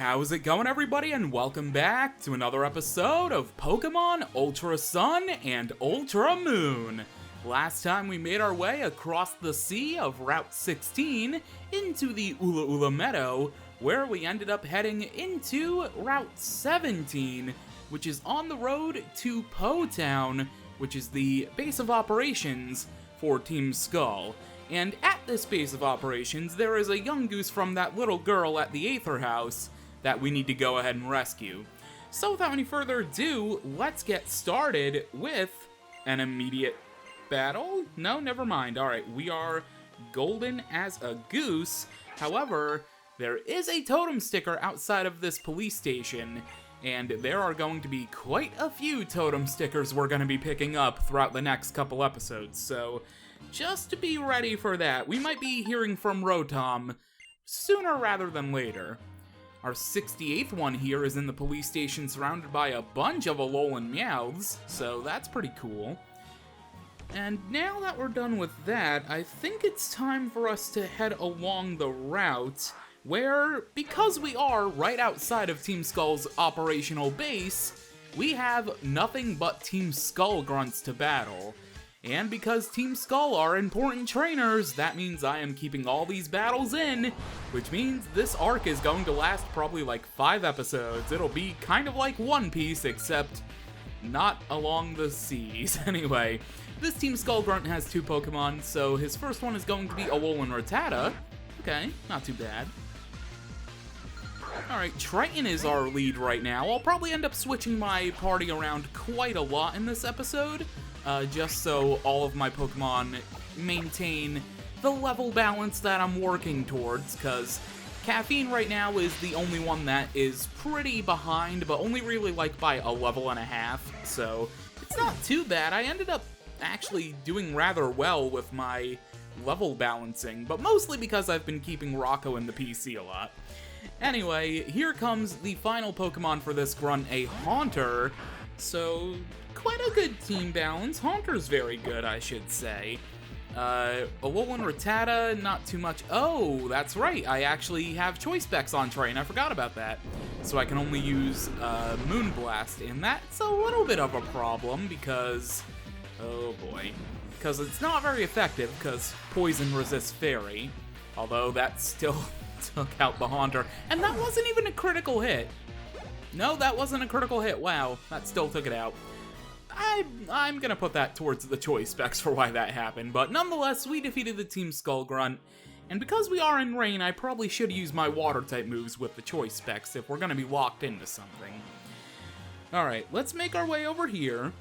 How's it going, everybody, and welcome back to another episode of Pokémon Ultra Sun and Ultra Moon. Last time we made our way across the sea of Route 16 into the Ula Ula Meadow, where we ended up heading into Route 17, which is on the road to Po Town, which is the base of operations for Team Skull. And at this base of operations, there is a young goose from that little girl at the Aether House that we need to go ahead and rescue. So without any further ado, let's get started with an immediate battle? No, never mind. Alright, we are golden as a goose. However, there is a totem sticker outside of this police station, and there are going to be quite a few totem stickers we're going to be picking up throughout the next couple episodes, so just to be ready for that. We might be hearing from Rotom sooner rather than later. Our 68th one here is in the police station surrounded by a bunch of Alolan Meowths, so that's pretty cool. And now that we're done with that, I think it's time for us to head along the route where, because we are right outside of Team Skull's operational base, we have nothing but Team Skull grunts to battle. And because Team Skull are important trainers, that means I am keeping all these battles in, which means this arc is going to last probably like 5 episodes. It'll be kind of like One Piece, except not along the seas. Anyway, this Team Skull grunt has 2 Pokemon, so his first one is going to be Alolan Rattata. Okay, not too bad. Alright, Triton is our lead right now. I'll probably end up switching my party around quite a lot in this episode, just so all of my Pokemon maintain the level balance that I'm working towards, because Caffeine right now is the only one that is pretty behind, but only really like by a level and a half, so it's not too bad. I ended up actually doing rather well with my level balancing, but mostly because I've been keeping Rocco in the PC a lot. Anyway, here comes the final Pokemon for this grunt, a Haunter, so quite a good team balance. Haunter's very good, I should say. Alolan Rattata, not too much. Oh, that's right, I actually have Choice Specs on Triton, I forgot about that. So I can only use Moonblast, and that's a little bit of a problem because, oh boy, because it's not very effective because Poison resists Fairy, although that still took out the Haunter, and that wasn't even a critical hit. No, that wasn't a critical hit. Wow, that still took it out. I'm gonna put that towards the choice specs for why that happened, but nonetheless, we defeated the Team Skull grunt, and because we are in rain, I probably should use my water-type moves with the choice specs if we're gonna be locked into something. Alright, let's make our way over here,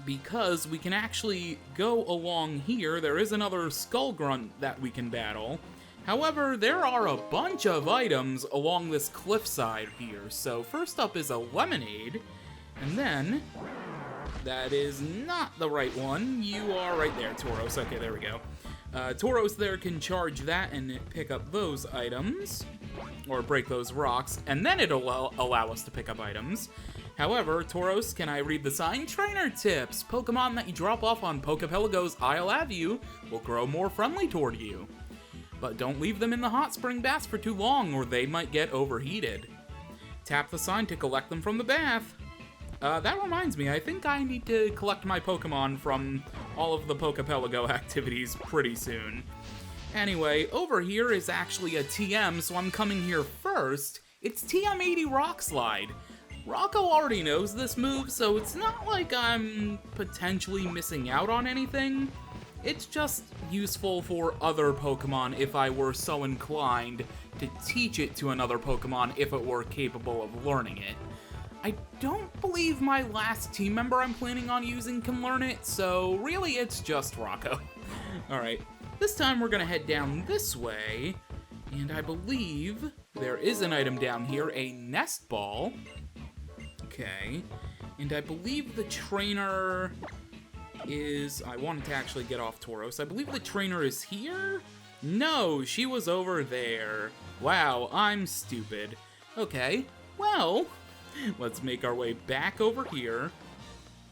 because we can actually go along here. There is another Skull grunt that we can battle. However, there are a bunch of items along this cliffside here. So first up is a Lemonade, and then that is not the right one. You are right there, Tauros. Okay, there we go. Tauros there can charge that and pick up those items, or break those rocks, and then it'll allow us to pick up items. However, Tauros, can I read the sign? Trainer tips! Pokemon that you drop off on Pokepelago's I'll Have You will grow more friendly toward you. But don't leave them in the hot spring baths for too long, or they might get overheated. Tap the sign to collect them from the bath. That reminds me, I think I need to collect my Pokemon from all of the Pokepelago activities pretty soon. Anyway, over here is actually a TM, so I'm coming here first. It's TM80 Rock Slide. Rocco already knows this move, so it's not like I'm potentially missing out on anything. It's just useful for other Pokemon if I were so inclined to teach it to another Pokemon if it were capable of learning it. I don't believe my last team member I'm planning on using can learn it, so really it's just Rocco. Alright, this time we're gonna head down this way, and I believe there is an item down here, a Nest Ball. Okay, and I believe the trainer is... I wanted to actually get off Tauros. I believe the trainer is here? No, she was over there. Wow, I'm stupid. Okay, well, let's make our way back over here.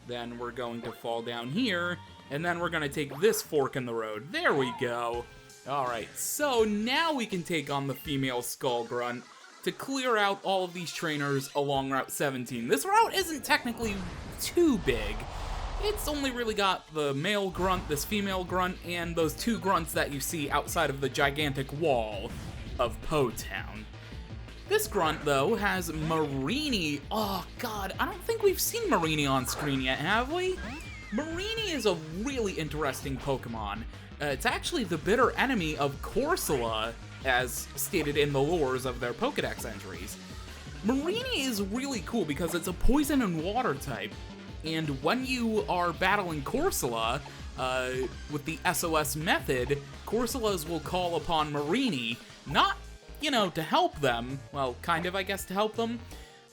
Then we're going to fall down here, and then we're going to take this fork in the road. There we go. Alright, so now we can take on the female Skull Grunt to clear out all of these trainers along Route 17. This route isn't technically too big. It's only really got the male grunt, this female grunt, and those 2 grunts that you see outside of the gigantic wall of Po Town. This grunt, though, has Marini. Oh, God, I don't think we've seen Marini on screen yet, have we? Marini is a really interesting Pokemon. It's actually the bitter enemy of Corsola, as stated in the lores of their Pokedex entries. Marini is really cool because it's a poison and water type. And when you are battling Corsola, with the SOS method, Corsolas will call upon Marini, not, to help them, well, kind of, I guess, to help them,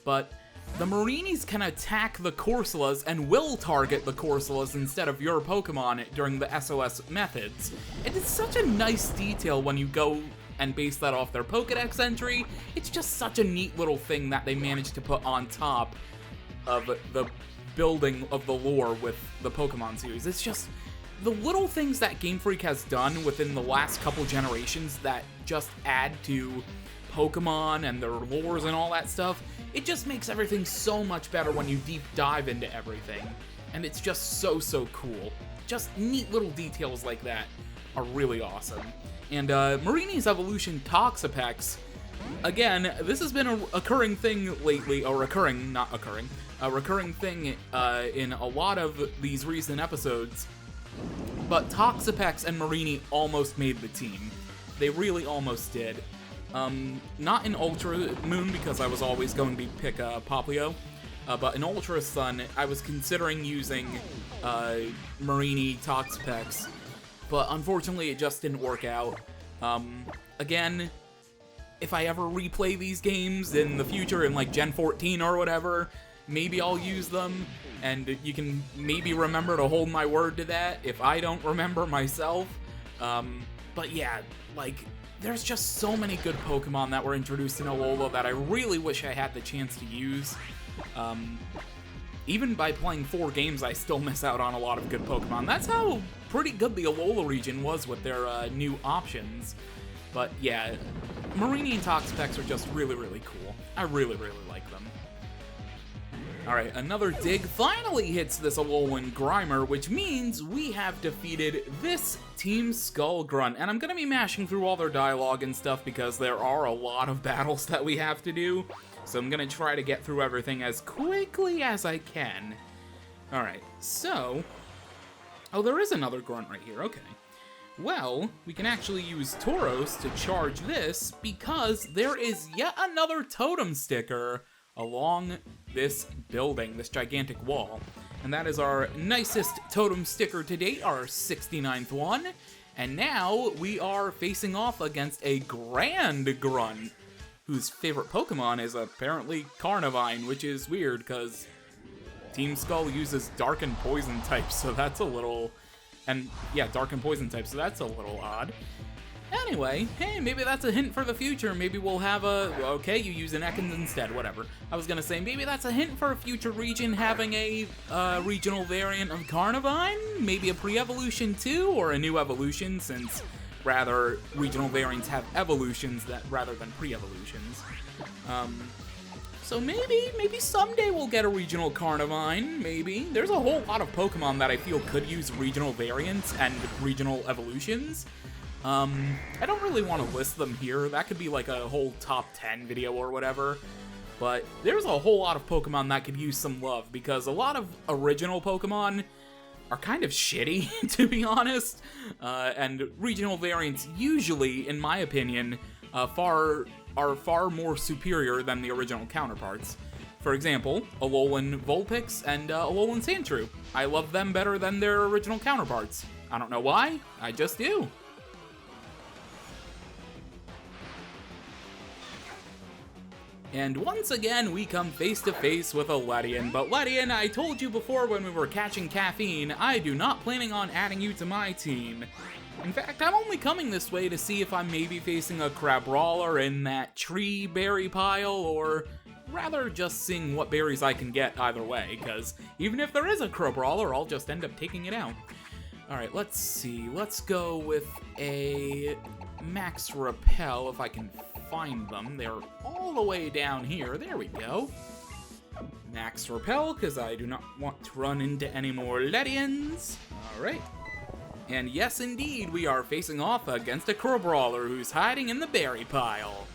but the Marinis can attack the Corsolas and will target the Corsolas instead of your Pokemon during the SOS methods. It is such a nice detail when you go and base that off their Pokedex entry. It's just such a neat little thing that they managed to put on top of the building of the lore with the Pokemon series. It's just the little things that Game Freak has done within the last couple generations that just add to Pokemon and their lores and all that stuff. It just makes everything so much better when you deep dive into everything. And it's just so cool. Just neat little details like that are really awesome. And Marini's evolution, Toxapex, again, this has been a recurring thing lately, a recurring thing in a lot of these recent episodes, but Toxapex and Marini almost made the team. They really almost did. Not in Ultra Moon, because I was always going to pick Poplio, but in Ultra Sun, I was considering using Marini Toxapex, but unfortunately it just didn't work out. Again, if I ever replay these games in the future, in like Gen 14 or whatever, maybe I'll use them, and you can maybe remember to hold my word to that if I don't remember myself. But yeah, like, there's just so many good Pokemon that were introduced in Alola that I really wish I had the chance to use. Even by playing 4 games, I still miss out on a lot of good Pokemon. That's how pretty good the Alola region was with their new options. But yeah, Marini and Toxapex are just really cool. I really like them. Alright, another dig finally hits this Alolan Grimer, which means we have defeated this Team Skull Grunt. And I'm gonna be mashing through all their dialogue and stuff because there are a lot of battles that we have to do. So I'm gonna try to get through everything as quickly as I can. Alright, so... oh, there is another Grunt right here, okay. Well, we can actually use Tauros to charge this because there is yet another totem sticker along this building, this gigantic wall. And that is our nicest totem sticker to date, our 69th one. And now we are facing off against a Grand Grunt, whose favorite Pokemon is apparently Carnivine, which is weird because Team Skull uses Dark and Poison types, so that's a little... and yeah, Dark and Poison types, so that's a little odd. Anyway, hey, maybe that's a hint for the future. Maybe we'll have a... okay, you use an Ekans instead, whatever. I was gonna say, maybe that's a hint for a future region having a regional variant of Carnivine? Maybe a pre-evolution too, or a new evolution, since rather regional variants have evolutions that rather than pre-evolutions. So maybe someday we'll get a regional Carnivine, maybe. There's a whole lot of Pokemon that I feel could use regional variants and regional evolutions. I don't really want to list them here. That could be like a whole top 10 video or whatever. But there's a whole lot of Pokemon that could use some love, because a lot of original Pokemon are kind of shitty, to be honest. And regional variants usually, in my opinion, are far more superior than the original counterparts. For example, Alolan Vulpix and Alolan Sandshrew. I love them better than their original counterparts. I don't know why, I just do. And once again, we come face to face with a Ledian. But Ledian, I told you before when we were catching caffeine, I do not planning on adding you to my team. In fact, I'm only coming this way to see if I'm maybe facing a Crabrawler in that tree berry pile, or rather just seeing what berries I can get either way, because even if there is a Crabrawler, I'll just end up taking it out. Alright, let's see. Let's go with a Max Repel, if I can find them. They're all the way down here. There we go. Max Repel, because I do not want to run into any more Ledians. Alright. And yes, indeed, we are facing off against a Crabrawler who's hiding in the berry pile.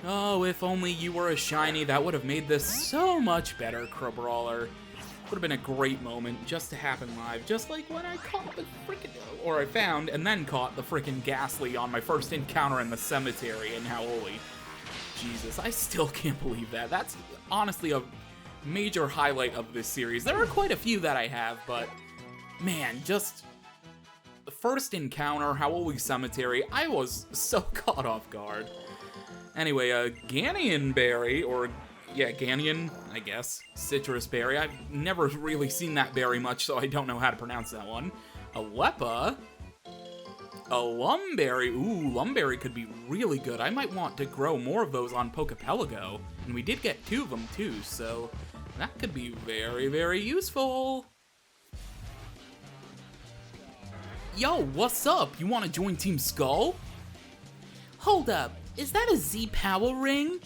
Oh, if only you were a shiny, that would have made this so much better, Crabrawler. Would have been a great moment just to happen live, just like when I caught the frickin', or I found and then caught the frickin' Ghastly on my first encounter in the cemetery in Howoli. Jesus, I still can't believe that. That's honestly a major highlight of this series. There are quite a few that I have, but man, just the first encounter, Howoli Cemetery, I was so caught off guard. Anyway, Ganian Berry, or yeah, Ganian, I guess, Citrus Berry. I've never really seen that berry much, so I don't know how to pronounce that one. A Lepa. A Lumberry. Ooh, Lumberry could be really good. I might want to grow more of those on Pokepelago. And we did get 2 of them too, so that could be very, very useful. Yo, what's up? You want to join Team Skull? Hold up, is that a Z Power Ring?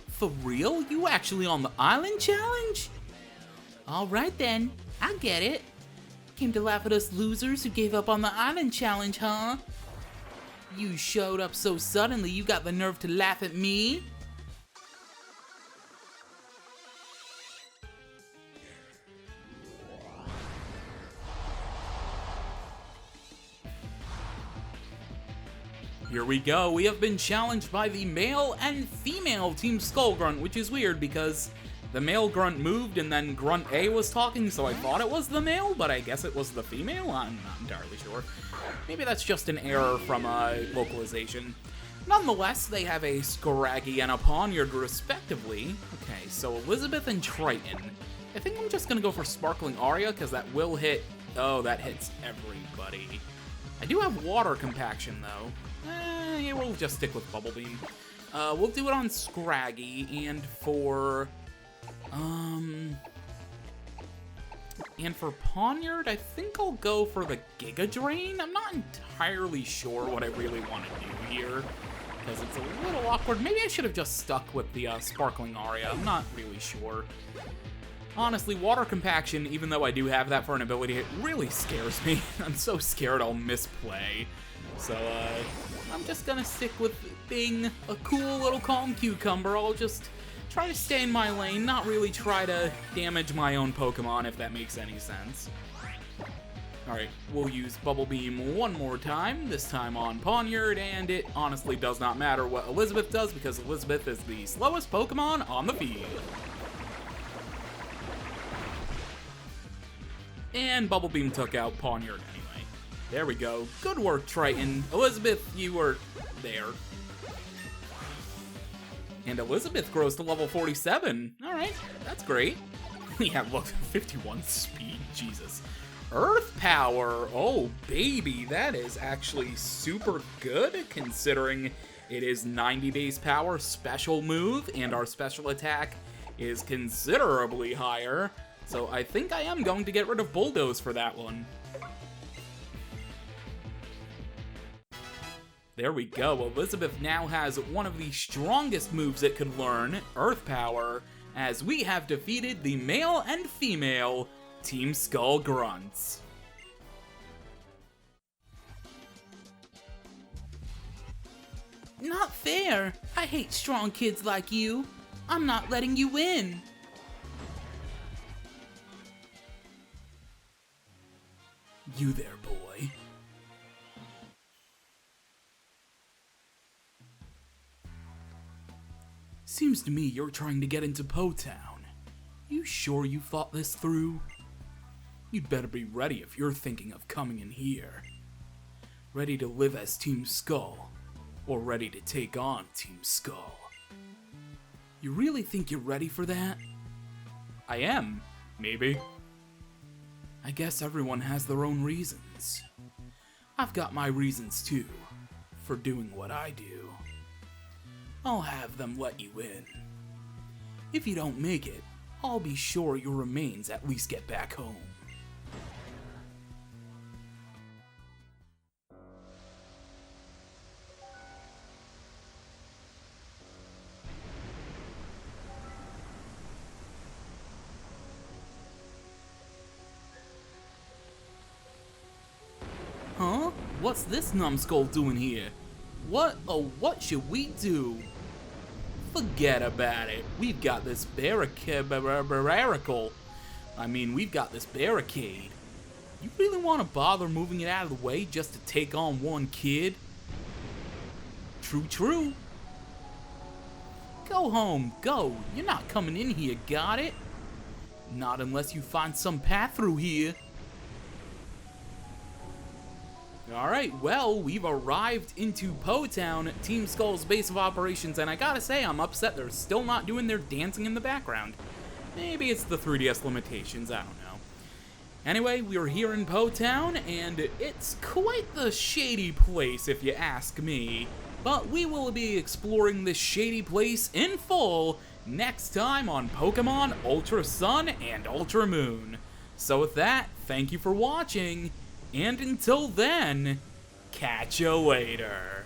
For real? You actually on the Island Challenge? Alright then, I get it. Came to laugh at us losers who gave up on the Island Challenge, huh? You showed up so suddenly you got the nerve to laugh at me? Here we go, we have been challenged by the male and female Team Skull Grunt, which is weird because the male Grunt moved and then Grunt A was talking, so I thought it was the male, but I guess it was the female? I'm not entirely sure. Maybe that's just an error from localization. Nonetheless, they have a Scraggy and a Poniard respectively. Okay, so Elizabeth and Triton. I think I'm just gonna go for Sparkling Aria, because that will hit... Oh, that hits everybody. I do have Water Compaction, though. Yeah, we'll just stick with Bubble Beam. We'll do it on Scraggy, and for Poniard, I think I'll go for the Giga Drain. I'm not entirely sure what I really want to do here, because it's a little awkward. Maybe I should have just stuck with the Sparkling Aria. I'm not really sure. Honestly, Water Compaction, even though I do have that for an ability, it really scares me. I'm so scared I'll misplay. So, I'm just gonna stick with being a cool little calm cucumber. I'll just try to stay in my lane, not really try to damage my own Pokemon, if that makes any sense. Alright, we'll use Bubble Beam one more time, this time on Poniard, and it honestly does not matter what Elizabeth does, because Elizabeth is the slowest Pokemon on the field. And Bubble Beam took out Poniard anyway. There we go. Good work, Triton. Elizabeth, you were there. And Elizabeth grows to level 47. Alright, that's great. Yeah, look, 51 speed, Jesus. Earth Power, oh baby, that is actually super good, considering it is 90 base power, special move, and our special attack is considerably higher. So I think I am going to get rid of Bulldoze for that one. There we go, Elizabeth now has one of the strongest moves it could learn, Earth Power, as we have defeated the male and female Team Skull Grunts. Not fair! I hate strong kids like you. I'm not letting you win. You there, boy. Seems to me you're trying to get into Po-Town. You sure you thought this through? You'd better be ready if you're thinking of coming in here. Ready to live as Team Skull, or ready to take on Team Skull. You really think you're ready for that? I am, maybe. I guess everyone has their own reasons. I've got my reasons too, for doing what I do. I'll have them let you in. If you don't make it, I'll be sure your remains at least get back home. What's this numbskull doing here? What should we do? Forget about it. We've got this barricade. We've got this barricade. You really want to bother moving it out of the way just to take on one kid? True. Go home, go. You're not coming in here, got it? Not unless you find some path through here. Alright, well, we've arrived into Po-Town, Team Skull's base of operations, and I gotta say, I'm upset they're still not doing their dancing in the background. Maybe it's the 3DS limitations, I don't know. Anyway, we're here in Po-Town, and it's quite the shady place, if you ask me. But we will be exploring this shady place in full next time on Pokemon Ultra Sun and Ultra Moon. So with that, thank you for watching, and until then, catch ya later.